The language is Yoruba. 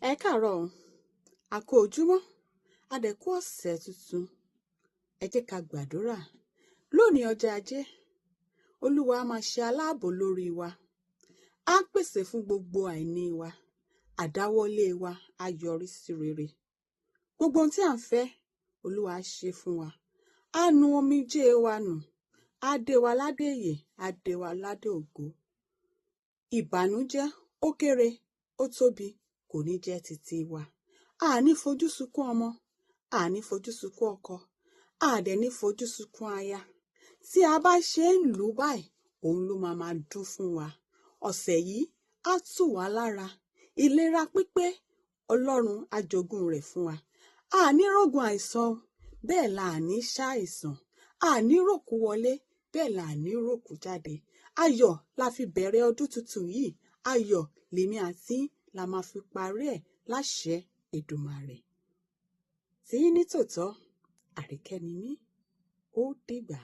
Ẹ káàárọ̀ o, a kú ojúmọ́, a dẹ̀ kú ọ̀sẹ̀ tuntun. Ẹ jẹ́ ká gbàdúrà. Lónìí ọjọ́ Ajé, Olúwa á máa ṣe aláàbò lórí wa. Á pèsè fún gbogbo àìní wa. Àdáwọ́lé wa á yọrí sí rere. Gbogbo ohun tí à ń fẹ́, Olúwa á ṣe fún wa. Á nu omijé wa nù. Á dé wa ládé ìyè, á dé wa ládé ògo. Ìbànújẹ́ ó kéré, ó tóbi, kò ní jẹ́ titi wa. A ní fojú sunkún ọmọ, a ní fojú sunkún ọkọ, a dẹ̀ ní fojú sunkún aya. Tí a bá ṣe ń lù báyìí, òun ló máa dún fún wa. Ọ̀sẹ̀ yìí á tù wá lára. Ìlera pípé, Ọlọ́run á jogún rẹ̀ fún wa. A ní rògùn àìsàn, bẹ́ẹ̀ la ní ṣàìsàn. A ní ròkú wọlé, bẹ́ẹ̀ la ní ròkú jáde. Ayọ̀ la fi bẹ̀rẹ̀ ọdún tuntun yìí. Ayọ̀ lèmi àti la máa fi parí ẹ̀ láṣẹ Èdùmàrè. Tí ní tòótọ́, Àríkẹ́ ni mí. Ó dìgbà.